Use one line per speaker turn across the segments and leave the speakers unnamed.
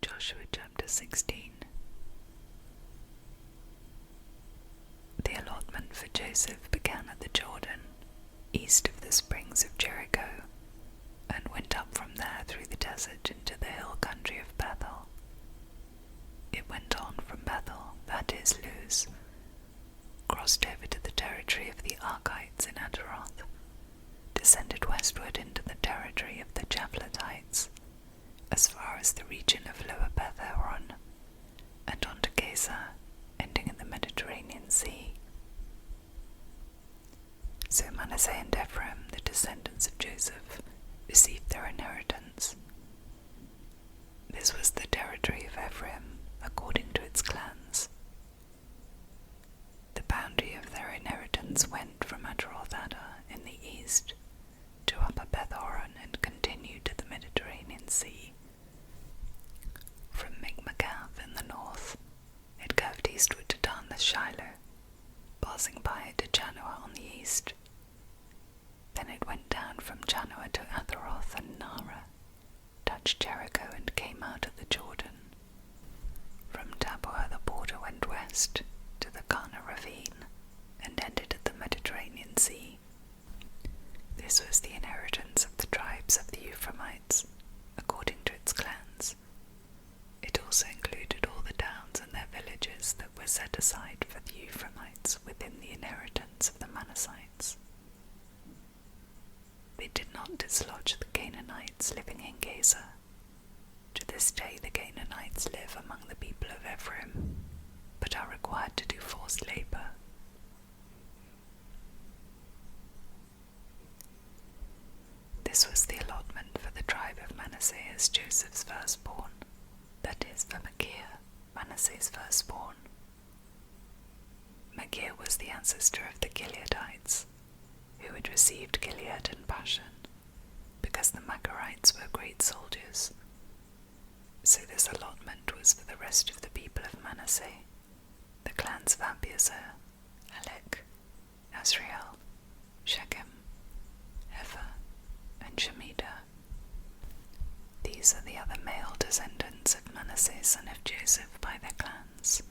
Joshua chapter 16. The allotment for Joseph began at the Jordan, east of the springs of Jericho, and went up from there through the desert into the hill country of Bethel. It went on from Bethel, that is Luz, crossed over to the territory of the Archites in Ataroth, descended westward into the territory of the Japhletites, as far as the region of Lower Beth Horon, and on to Gaza, ending in the Mediterranean Sea. So Manasseh and Ephraim, the descendants of Joseph, received their inheritance. This was the territory of Ephraim, according to its clans. The boundary of their inheritance went from Ataroth-Adar in the east to Upper Beth Horon and continued to the Mediterranean Sea. From Michmagath in the north, it curved eastward to Dan-Shiloh, passing by it to Janoah on the east. Then it went down from Janoah to Atharoth and Nara, touched Jericho and came out of the Jordan. From Tappuah the border went west to the Kana ravine and ended at the Mediterranean Sea. This was the inheritance of the tribes of the Ephraimites, according to its clans. It also included all the towns and their villages that were set aside for the Ephraimites within the inheritance of the Manassites. They did not dislodge the Canaanites living in Gaza. To this day the Canaanites live among the people of Ephraim, but are required to do forced labor. This was the allotment for the tribe of Manasseh as Joseph's firstborn, that is, for Machir, Manasseh's firstborn. Machir was the ancestor of the Gileadites, who had received Gilead and Bashan, because the Machirites were great soldiers. So this allotment was for the rest of the people of Manasseh, the clans of Abiezer, Helek, Asriel, Shechem, Hefer, and Shemedah. These are the other male descendants of Manasseh son of Joseph by their clans.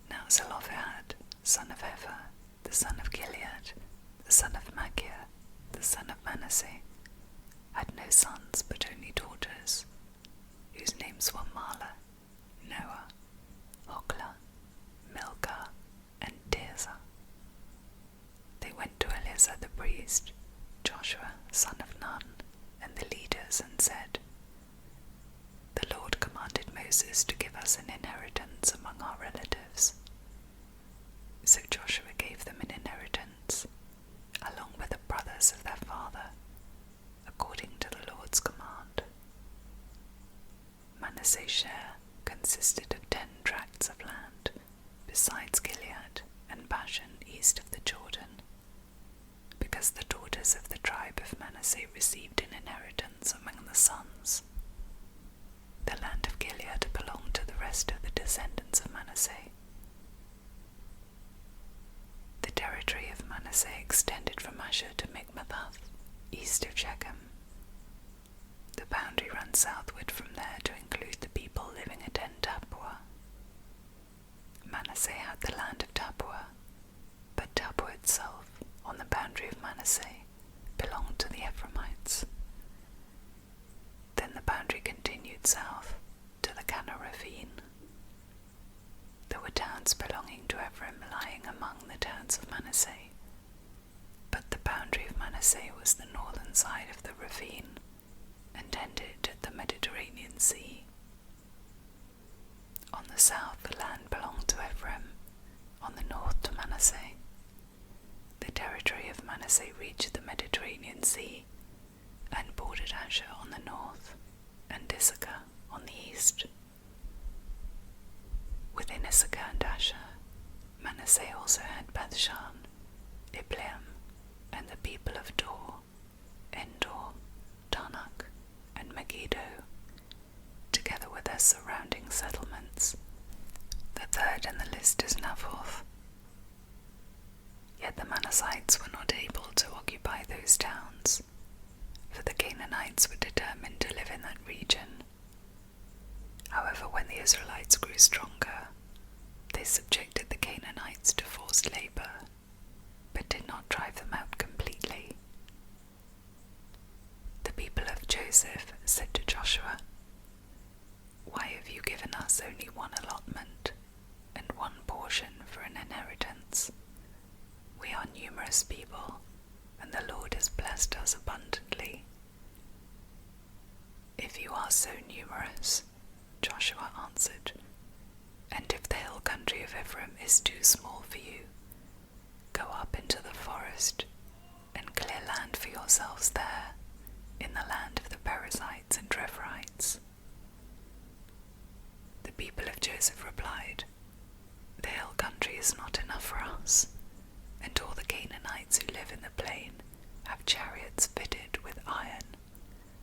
Now Zelophehad, son of Hefer, the son of Gilead, the son of Machir, the son of Manasseh, had no sons but only daughters, whose names were Mahlah, Noah, Hoglah, Milcah, and Tirzah. They went to Eleazar the priest, Joshua son of Nun, and the leaders, and said, "The Lord commanded Moses to give us an inheritance among our relatives." So Joshua gave them an inheritance, along with the brothers of their father, according to the Lord's command. Manasseh's share consisted of 10 tracts of land, besides Gilead and Bashan east of the Jordan, because the daughters of the tribe of Manasseh received an inheritance among the sons. The land of Gilead belonged to the rest of the descendants of Manasseh. The territory of Manasseh extended from Asher to Michmagath, east of Shechem. The boundary ran southward from there to include the people living at En-Tappuah. Manasseh had the land of Tappuah, but Tappuah itself, on the boundary of Manasseh, belonged to the Ephraimites. Then the boundary continued south to the Kana ravine. There were towns belonging to Ephraim lying among the towns of Manasseh, but the boundary of Manasseh was the northern side of the ravine and ended at the Mediterranean Sea. On the south the land belonged to Ephraim, on the north to Manasseh. The territory of Manasseh reached the Mediterranean Sea and bordered Asher on the north and Issachar on the east. Within Issachar and Asher, Manasseh also had Bethshan, Ibleam, and the people of Dor, Endor, Taanach, and Megiddo, together with their surrounding settlements. The third in the list is Naphtali. Yet the Manassites were not able to occupy those towns, for the Canaanites were determined to live in that region, However, when the Israelites grew stronger, they subjected the Canaanites to forced labor, but did not drive them out completely. The people of Joseph said to Joshua, "Why have you given us only one allotment and one portion for an inheritance? We are numerous people, and the Lord has blessed us abundantly." "If you are so numerous," Joshua answered, "and if the hill country of Ephraim is too small for you, go up into the forest and clear land for yourselves there, in the land of the Perizzites and Rephaites." The people of Joseph replied, "The hill country is not enough for us, and all the Canaanites who live in the plain have chariots fitted with iron,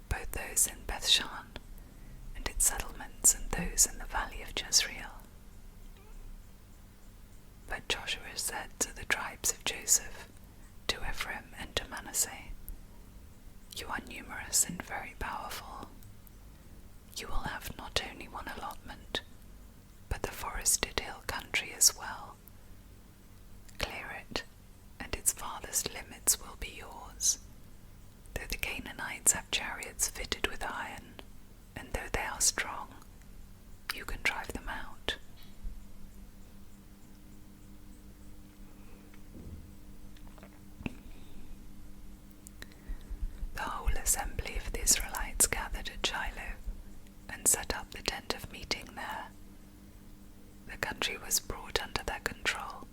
both those in Bethshan and its settlements and those in the valley of Jezreel." But Joshua said to the tribes of Joseph, to Ephraim and to Manasseh, "You are numerous and very powerful. You will have not only one allotment, but the forested hill country as well. Clear it, and its farthest limits will be yours. Though the Canaanites have chariots fitted with iron, and though they are strong, you can drive them out." The whole assembly of the Israelites gathered at Shiloh and set up the tent of meeting there. The country was brought under their control,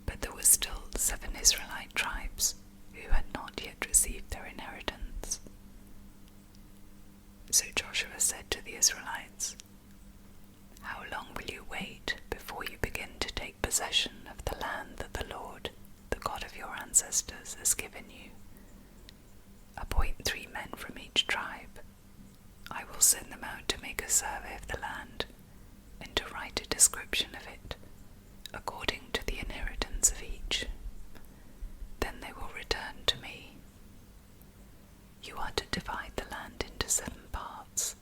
but there were still 7 Israelite tribes who had not yet received their inheritance. So Joshua said to the Israelites, "How long will you wait before you begin to take possession of the land that the Lord, the God of your ancestors, has given you? Appoint 3 men from each tribe. I will send them out to make a survey of the land and to write a description of it, according to the inheritance of each. Then they will return to me. You are to divide the land into 7 parts.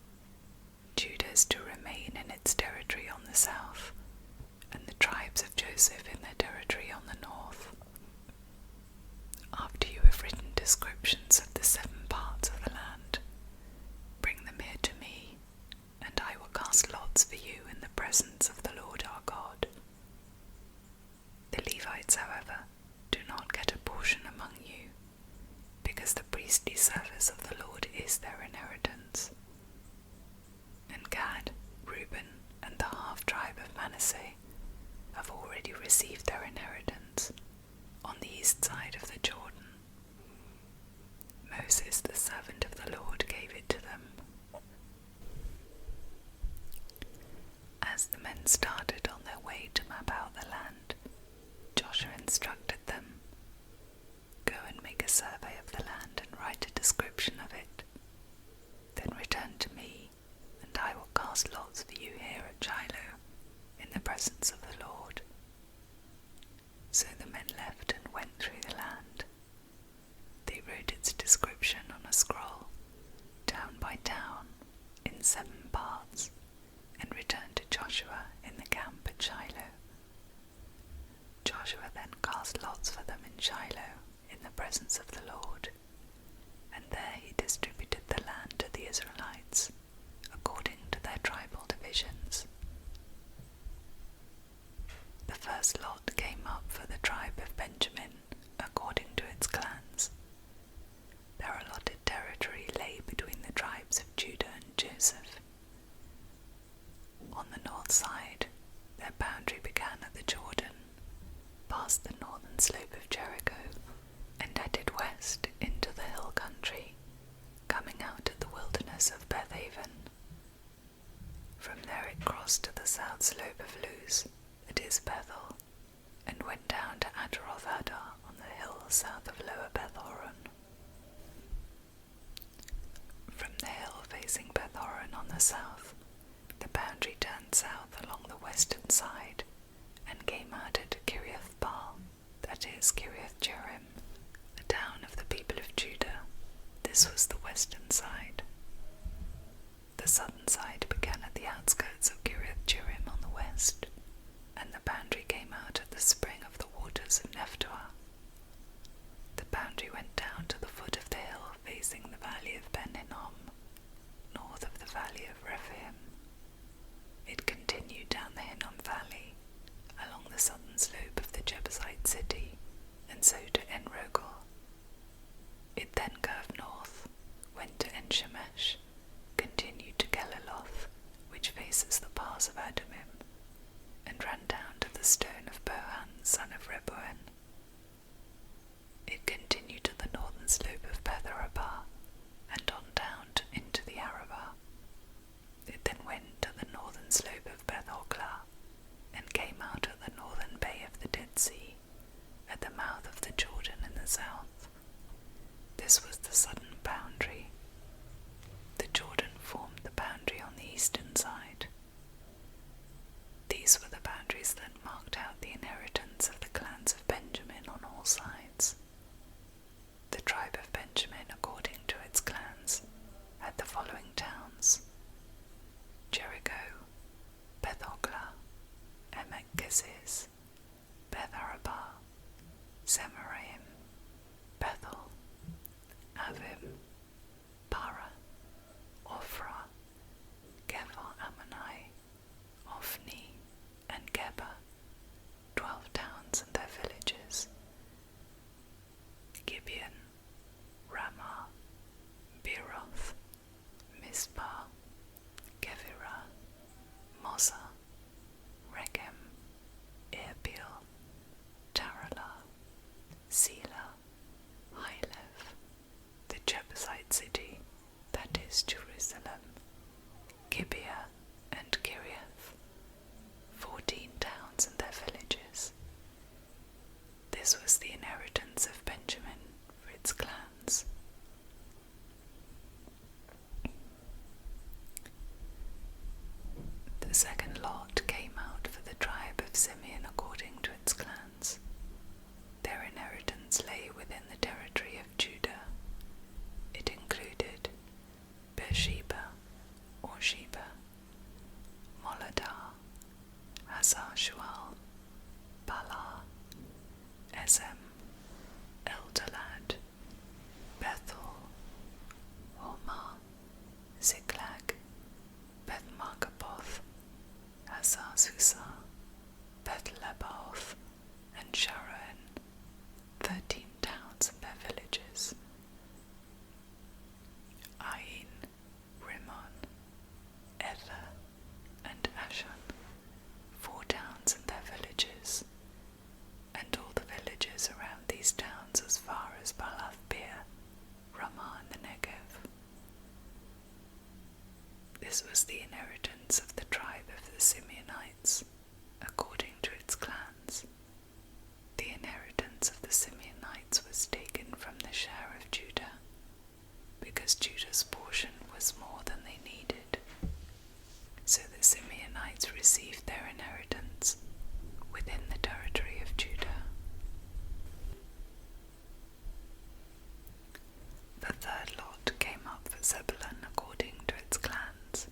Judah is to remain in its territory on the south, and the tribes of Joseph in their territory on the north. After you have written descriptions of the 7 parts of the land, bring them here to me, and I will cast lots for you in the presence of the Lord our God. The Levites, however, do not get a portion among you, because the priestly service of the Lord is their inheritance. And Gad, Reuben, and the half-tribe of Manasseh have already received their inheritance on the east side of the Jordan. Moses, the servant of the Lord, gave it to them." As the men started on their way to map out the land, Joshua instructed them, "Go and make a survey of the land and write a description of it. Then return to me, and I will cast lots for you here at Shiloh, in the presence of the Lord." So the men left and went through the land. They wrote its description on a scroll, town by town, in 7 parts, and returned to Joshua in the camp at Shiloh. Joshua then cast lots for them in Shiloh, in the presence of the Lord, and there he distributed the land to the Israelites, according to their tribal divisions. The first lot came up for the tribe of Benjamin, according to its clans. Their allotted territory lay between the tribes of Judah and Joseph. On the north side, their boundary began at the Jordan, past the northern slope of Jericho, and headed west into the hill country, coming out at the wilderness of Bethaven. From there it crossed to the south slope of Luz, that is Bethel, and went down to Ataroth Adar on the hill south of Lower Beth-horon. From the hill facing Beth-horon on the south, the boundary turned south along the western side and came out at Kiriath-Baal, that is Kiriath-Jearim, the town of the people of Judah. This was the western side. The southern side began at the outside and so to En-Rogel. It then curved north, went to En-Shemesh, continued to Geliloth, which faces the pass of Adumim, and ran down to the stone of Bohan, son of Reboen. It continued to the northern slope of Beth-arabah, and on down into the Arabah. It then went to the northern slope of Beth-hoglah, and came out at the northern bay of the Dead Sea, at the mouth of the Jordan in the south. This was the southern boundary. The Jordan formed the boundary on the eastern side. These were the boundaries that marked out the inheritance of the clans of Benjamin on all sides. The tribe of Benjamin, according to its clans, had the following towns: Jericho, Beth-hoglah, Emek-keziz, Beth-arabah, Zemaraim, Bethel, Avim, Para, Ophrah, Gepher-ammonai, Ophni, and Geba, 12 towns and their villages. Gibeon, Ramah, Beeroth, Mizpah, Kevirah, Moza, Rechem, Irpeel, Taralah, Selah, Hilev, the Jebusite city, that is Jerusalem, Gibeah and Kiriath, 14 towns and their villages. This was the inheritance of Benjamin for its clans. The second lot came out for the tribe of Simeon according to its clans. Their inheritance lay within the territory of Judah. It included Beersheba, or Sheba, Moladah, Hazar-Shual, Bala, Esem, Eltolad, Bethel, Hormah, Ziklag, Beth-marcaboth, Hazar-Susah, Beth-lebaoth, and Sharon, 13 towns and their villages. Ain, Rimmon, Ether, and Ashan, 4 towns and their villages, and all the villages around these towns as far as Baalath-beer, Ramah and the Negev. This was the inheritance of the tribe of the Simeonites, according to its clans. The inheritance of the Simeonites was taken from the share of Judah, because Judah's portion was more than they needed. So the Simeonites received their inheritance within the territory of Judah. The third lot came up for Zebulun according to its clans.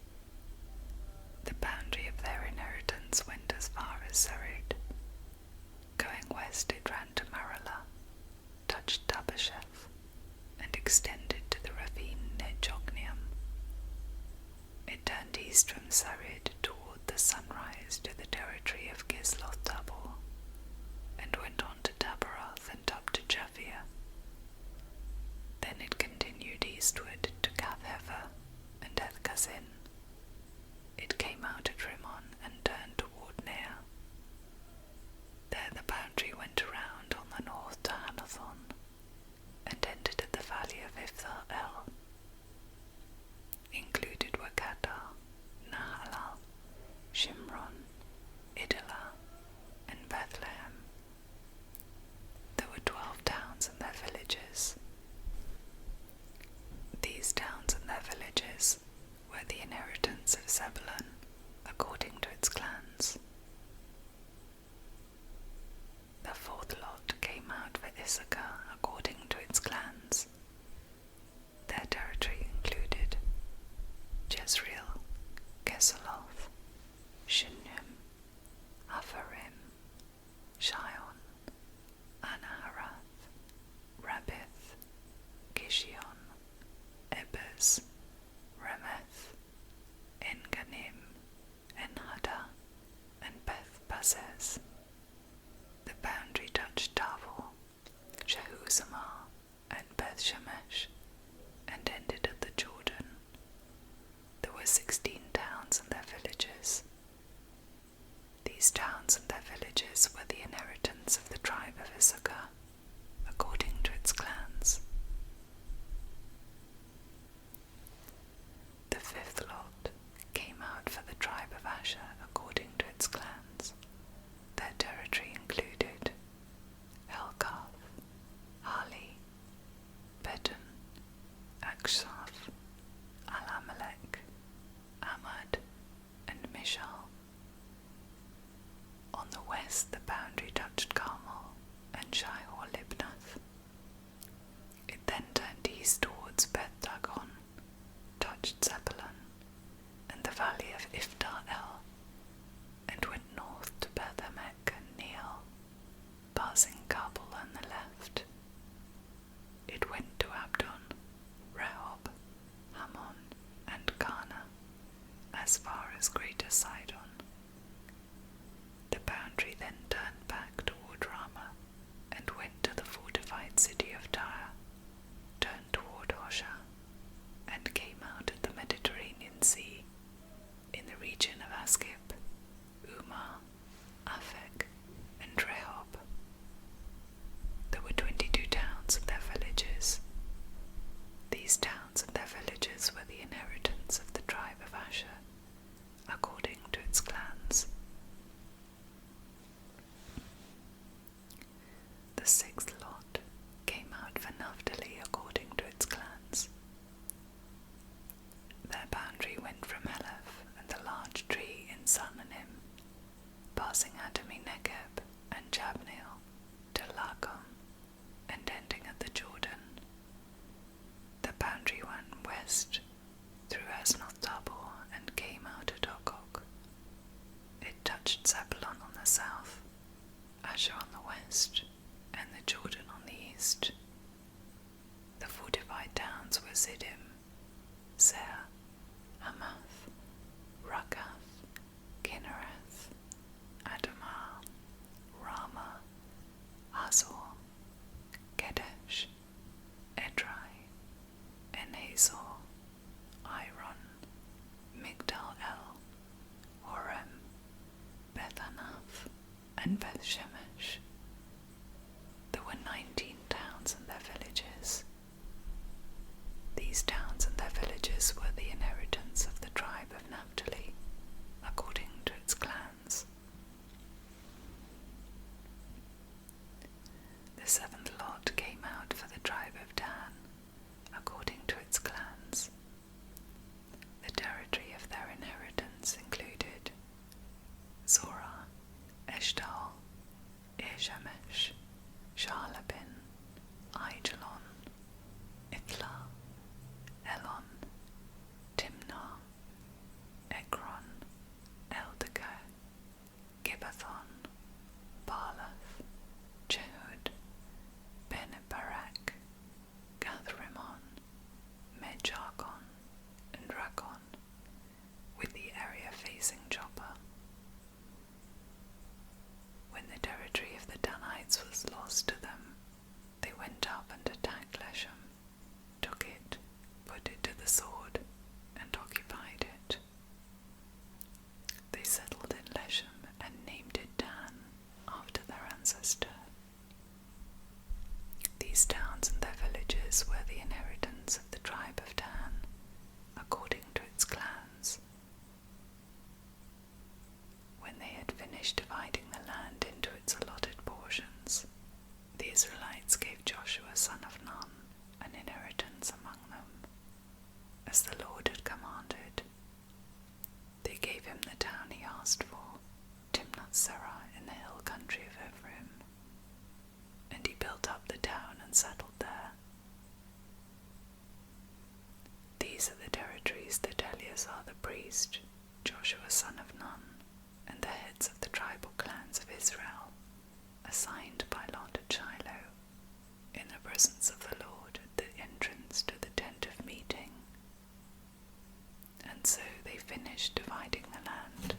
The boundary of their inheritance went as far as Sered. Going west it ran to Maralah, touched Dabasheth, and extended to the ravine near Jokneam. It turned east from Sered toward the sunrise to the territory of Gizloth-Tabor, and went on to Dabaroth and up to Japhia. Then it continued eastward to Gath-hefer and Eth-kazin. It came out at Rimmon and turned toward Ner. There the boundary went around on the north to Hanathon, and ended at the valley of Iphtha-el. Included were Kedar, Nahalal, Shimron, Idalah, and Bethlehem. There were 12 towns and their villages. Beth-Shemesh, and ended at the Jordan. There were 16 towns and their villages. These towns and their villages were the inheritance of the tribe of Issachar, according to its clans. The fifth lot came out for the tribe of Asher according to its clans. Their territory included Helkath, Hali, Beten, Akshaph, Alamelech, Amad, and Mishal. On the west the boundary touched Carmel and Shihor-Libnath. It then turned east towards Beth-Dagon, touched Zebulun and the valley of Iftar-El, and went north to Beth-Emek and Neiel, passing Kabul on the left. It went to Abdon, Rehob, Hammon, and Kana, as far as Greater Sidon. The boundary then turned back toward Ramah, and went to the fortified city of Tyre, turned toward Hosha, and came out at the Mediterranean Sea, in the region of Askip, Umar, Aphek, and Rehob. There were 22 towns and their villages. These towns and their villages were the inheritance of the tribe of Asher, according to its clans. The sixth lot came out for Naphtali according to its clans. Their boundary went from Eleph and the large tree in Sananim, passing Adami Negeb and Jabneel to Lagom, and ending at the Jordan. The boundary went west through Esnoth-Tabor and came out at Okok. It touched Zebulun on the south, Asher on the west, and the Jordan on the east. The fortified towns were Ziddim, Seir, Hamath, Rakath, Kinnereth, Adamah, Ramah, Hazor, Kedesh, Edrei, En-Hazor, Iron, Migdal-El, Horem, Beth-Anath, and Beth-Shemesh. There were 19 towns and their villages. These towns and their villages were the inheritance of the tribe of Naphtali, according to its clans. The seventh lot came out for the tribe of Dan, according to its clans. The territory of their inheritance included Zorah, Eshtaol, Eshemesh, Shaalabin, Aijalon, Ithla, Elon, Timnah, Ekron, Eldekah, Gibbethon, Baalath, Jehud, Ben-Barak, Gathrimmon, Mejargon, and Rakon, with the area facing Joppa. When the territory of the Danites was lost to them, they went up and attacked Leshem, took it, put it to the sword, and occupied it. They settled in Leshem and named it Dan, after their ancestor. These towns and their villages were the inheritance of the tribe of Dan, according to its clans. When they had finished dividing the land into its allotted portions, the Israelites gave Joshua son of Nun an inheritance among them, as the Lord had commanded. They gave him the town he asked for, Timnath-Serah in the hill country of Ephraim, and he built up the town and settled there. These are the territories that Eleazar the priest, Joshua son of Nun, and the heads of the tribal clans of Israel, assigned by lot at Shiloh, in the presence of the Lord at the entrance to the tent of meeting. And so they finished dividing the land.